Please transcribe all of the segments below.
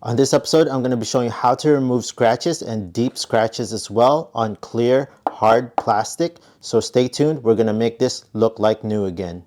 On this episode, I'm going to be showing you how to remove scratches and deep scratches as well on clear, hard plastic. So stay tuned, we're going to make this look like new again.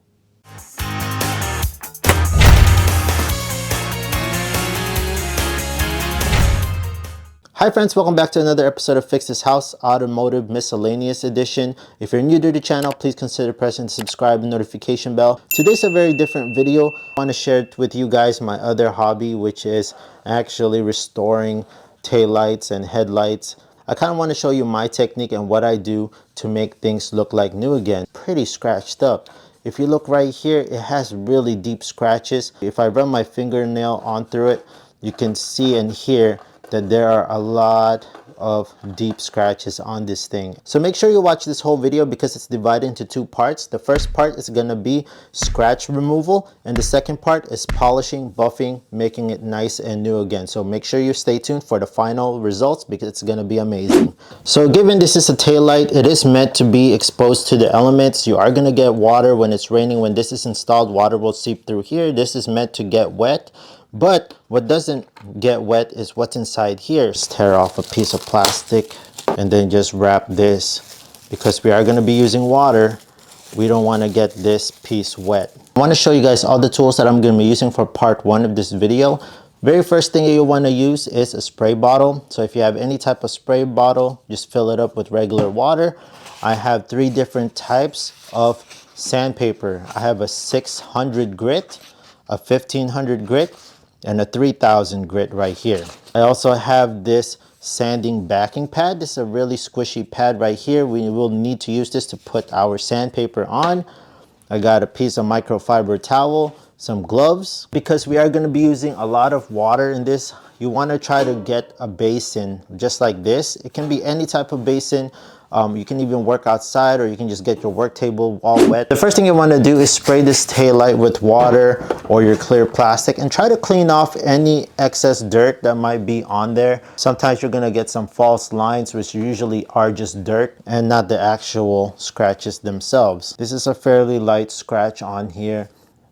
Hi friends, welcome back to another episode of Fix This House Automotive Miscellaneous Edition. If you're new to the channel, please consider pressing the subscribe and notification bell. Today's a very different video. I want to share with you guys my other hobby, which is actually restoring taillights and headlights. I kind of want to show you my technique and what I do to make things look like new again. Pretty scratched up. If you look right here, it has really deep scratches. If I run my fingernail on through it, you can see and hear that there are a lot of deep scratches on this thing. So make sure you watch this whole video because it's divided into two parts. The first part is gonna be scratch removal, and the second part is polishing, buffing, making it nice and new again. So make sure you stay tuned for the final results because it's gonna be amazing. So given this is a taillight, it is meant to be exposed to the elements. You are gonna get water when it's raining. When this is installed, water will seep through here. This is meant to get wet. But what doesn't get wet is what's inside here. Just tear off a piece of plastic and then just wrap this. Because we are going to be using water, we don't want to get this piece wet. I want to show you guys all the tools that I'm going to be using for part one of this video. Very first thing you want to use is a spray bottle. So if you have any type of spray bottle, just fill it up with regular water. I have three different types of sandpaper. I have a 600 grit, a 1500 grit, and a 3000 grit right here. I also have this sanding backing pad. This is a really squishy pad right here. We will need to use this to put our sandpaper on. I got a piece of microfiber towel, some gloves. Because we are going to be using a lot of water in this, you want to try to get a basin just like this. It can be any type of basin. You can even work outside, or you can just get your work table all wet. The first thing you want to do is spray this taillight with water or your clear plastic and try to clean off any excess dirt that might be on there. Sometimes you're going to get some false lines, which usually are just dirt and not the actual scratches themselves. This is a fairly light scratch on here.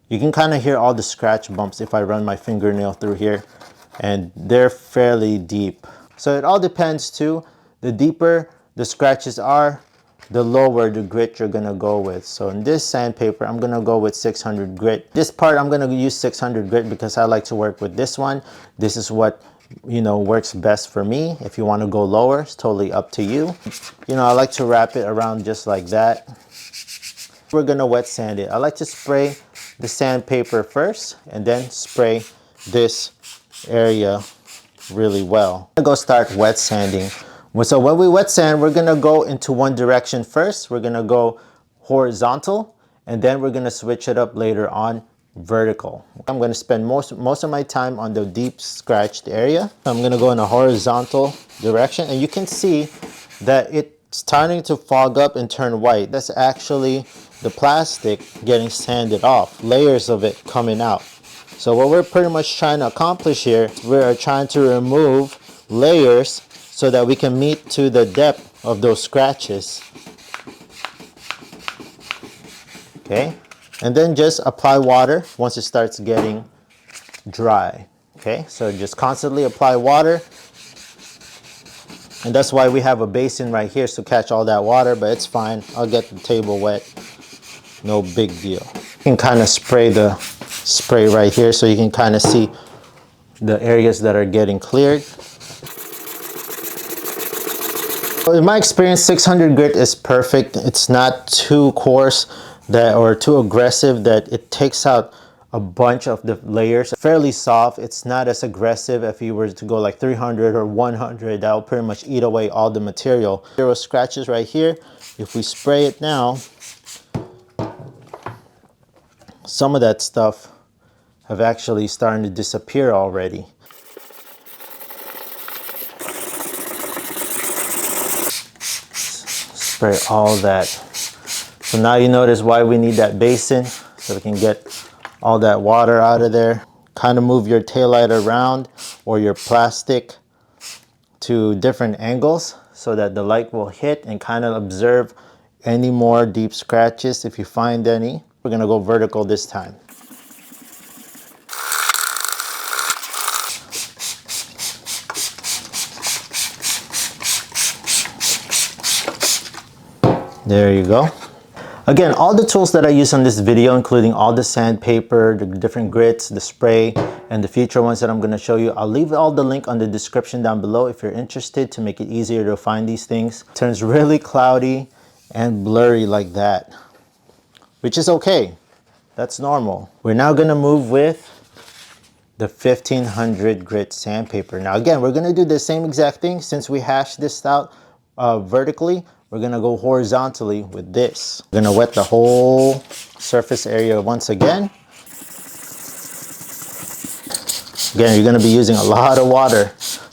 You can kind of hear all the scratch bumps if I run my fingernail through here, and they're fairly deep. So it all depends too. The deeper the scratches are, the lower the grit you're gonna go with. So in this sandpaper, I'm gonna go with 600 grit. This part, I'm gonna use 600 grit because I like to work with this one. This is what, works best for me. If you wanna go lower, it's totally up to you. I like to wrap it around just like that. We're gonna wet sand it. I like to spray the sandpaper first and then spray this area really well. I'm gonna go start wet sanding. So when we wet sand, we're gonna go into one direction first. We're gonna go horizontal, and then we're gonna switch it up later on vertical. I'm gonna spend most of my time on the deep scratched area. I'm gonna go in a horizontal direction, and you can see that it's starting to fog up and turn white. That's actually the plastic getting sanded off, layers of it coming out. So what we're pretty much trying to accomplish here, we're trying to remove layers so that we can meet to the depth of those scratches. Okay, and then just apply water once it starts getting dry. Okay, so just constantly apply water. And that's why we have a basin right here to catch all that water, but it's fine. I'll get the table wet. No big deal. You can kind of spray the spray right here so you can kind of see the areas that are getting cleared. In my experience, 600 grit is perfect. It's not too coarse or too aggressive that it takes out a bunch of the layers. Fairly soft. It's not as aggressive. If you were to go like 300 or 100, that will pretty much eat away all the material. There are scratches right here. If we spray it now, some of that stuff have actually started to disappear already. Spray all that. So now you notice why we need that basin, so we can get all that water out of there. Kind of move your taillight around or your plastic to different angles so that the light will hit and kind of observe any more deep scratches if you find any. We're gonna go vertical this time. There you go. Again, all the tools that I use on this video, including all the sandpaper, the different grits, the spray, and the future ones that I'm going to show you, I'll leave all the link on the description down below if you're interested, to make it easier to find these things. It turns really cloudy and blurry like that, which is okay. That's normal. We're now going to move with the 1500 grit sandpaper. Now again, we're going to do the same exact thing. Since we hashed this out vertically, we're going to go horizontally with this. We're going to wet the whole surface area once again. Again, you're going to be using a lot of water.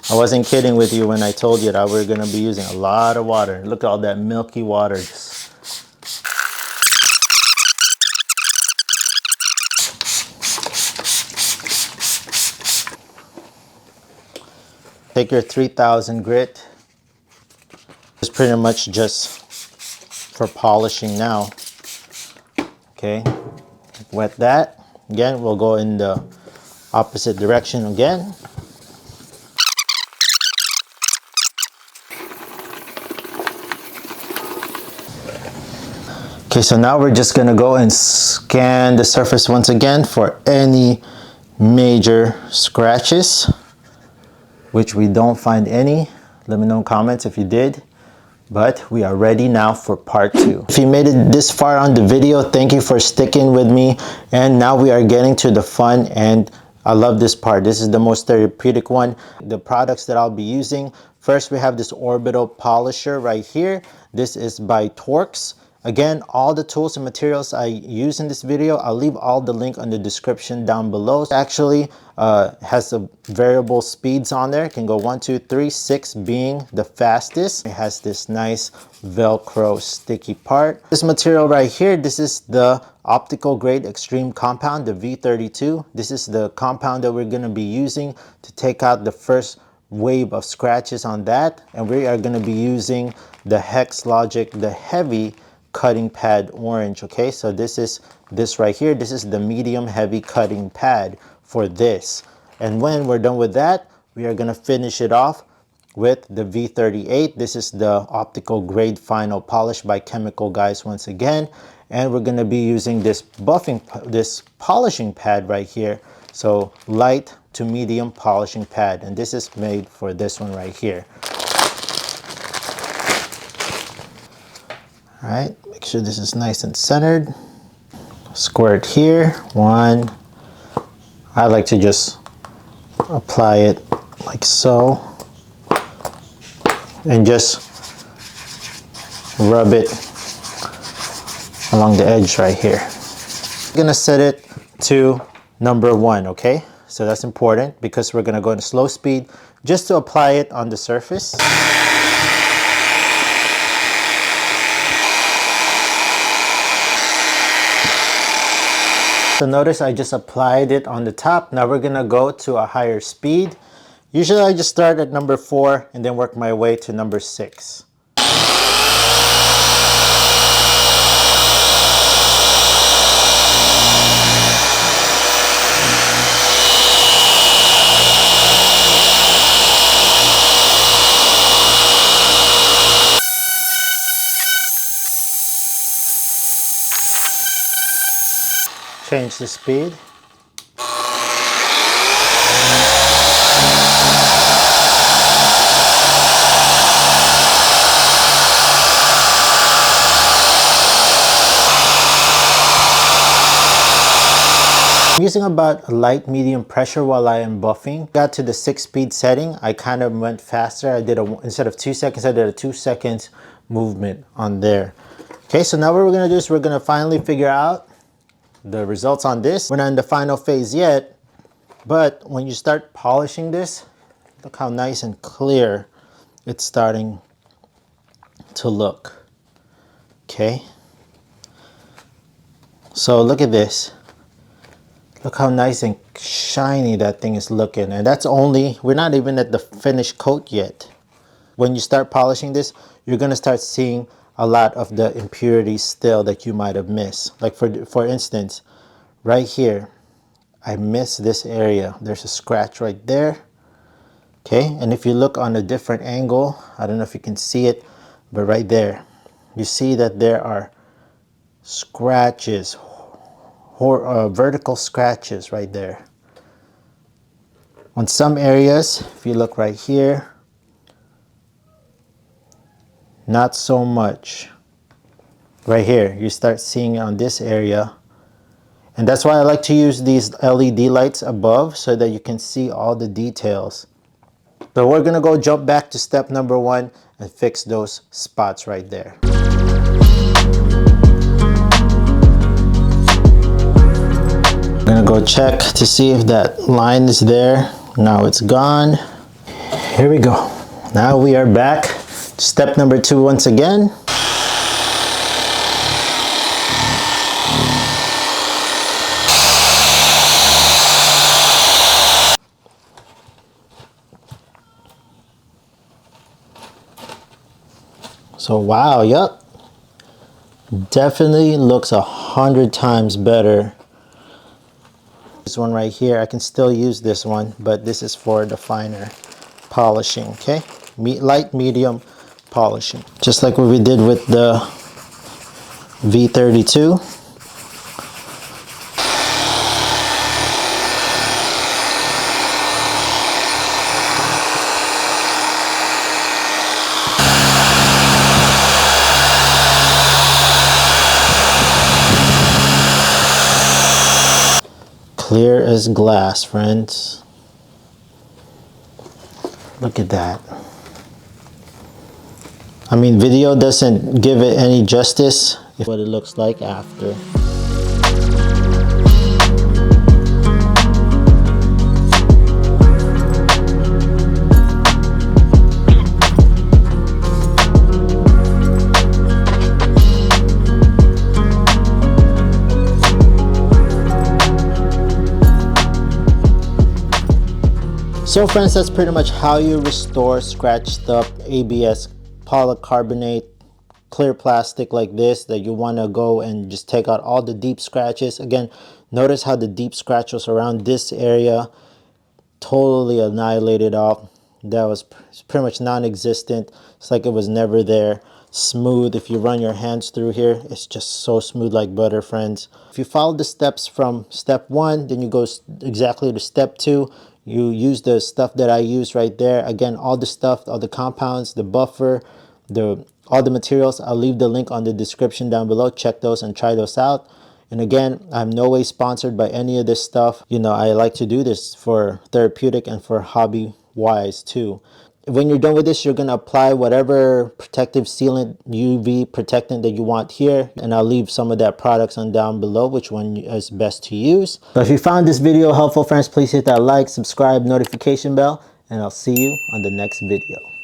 I wasn't kidding with you when I told you that we're going to be using a lot of water. Look at all that milky water. Take your 3000 grit. It's pretty much just for polishing now. Okay, wet that. Again, we'll go in the opposite direction again. Okay, so now we're just gonna go and scan the surface once again for any major scratches, which we don't find any. Let me know in comments if you did. But we are ready now for part 2. If you made it this far on the video, thank you for sticking with me. And now we are getting to the fun, and I love this part. This is the most therapeutic one. The products that I'll be using. First, we have this orbital polisher right here. This is by Torx. Again, all the tools and materials I use in this video, I'll leave all the link on the description down below. It actually has the variable speeds on there. It can go 1, 2, 3, 6 being the fastest. It has this nice Velcro sticky part. This material right here, this is the optical grade extreme compound, the V32. This is the compound that we're gonna be using to take out the first wave of scratches on that. And we are gonna be using the Hex Logic, the heavy cutting pad orange. Okay, so this is this right here. This is the medium heavy cutting pad for this. And when we're done with that, we are going to finish it off with the V38. This is the optical grade final polish by Chemical Guys once again. And we're going to be using this polishing pad right here. So light to medium polishing pad. And this is made for this one right here. All right, make sure this is nice and centered. Squirt here, 1. I like to just apply it like so. And just rub it along the edge right here. I'm gonna set it to number 1, okay? So that's important because we're gonna go in slow speed just to apply it on the surface. So notice I just applied it on the top. Now we're gonna go to a higher speed. Usually I just start at number 4 and then work my way to number 6. Change the speed. I'm using about light medium pressure while I am buffing. Got to the 6-speed setting. I kind of went faster. I did instead of 2 seconds, I did a 2-second movement on there. Okay, so now what we're gonna do is we're gonna finally figure out the results on this. We're not in the final phase yet, but when you start polishing this, look how nice and clear it's starting to look. Okay, so look at this. Look how nice and shiny that thing is looking. And that's only, we're not even at the finished coat yet. When you start polishing this, you're gonna start seeing a lot of the impurities still that you might have missed. Like for instance, right here, I missed this area. There's a scratch right there. Okay, and if you look on a different angle, I don't know if you can see it, but right there, you see that there are scratches, vertical scratches right there. On some areas, if you look right here, not so much. Right here, you start seeing on this area. And that's why I like to use these LED lights above so that you can see all the details. But we're gonna go jump back to step number 1 and fix those spots right there. I'm gonna go check to see if that line is there. Now it's gone. Here we go. Now we are back. Step number 2 once again. So wow, yep. Definitely looks 100 times better. This one right here, I can still use this one, but this is for the finer polishing, okay? Light, medium polishing. Just like what we did with the V32. Clear as glass, friends. Look at that. I mean, video doesn't give it any justice. What it looks like after. So friends, that's pretty much how you restore scratched up ABS polycarbonate clear plastic like this that you want to go and just take out all the deep scratches. Again, notice how the deep scratch was around this area, totally annihilated off. That was pretty much non-existent. It's like it was never there. Smooth. If you run your hands through here, it's just so smooth like butter, friends. If you follow the steps from step 1, then you go exactly to step 2. You use the stuff that I use right there. Again, all the stuff, all the compounds, the buffer, all the materials, I'll leave the link on the description down below. Check those and try those out. And again, I'm no way sponsored by any of this stuff. You know, I like to do this for therapeutic and for hobby wise too. When you're done with this, you're going to apply whatever protective sealant, UV protectant that you want here. And I'll leave some of that products on down below, which one is best to use. But if you found this video helpful, friends, please hit that like, subscribe, notification bell, and I'll see you on the next video.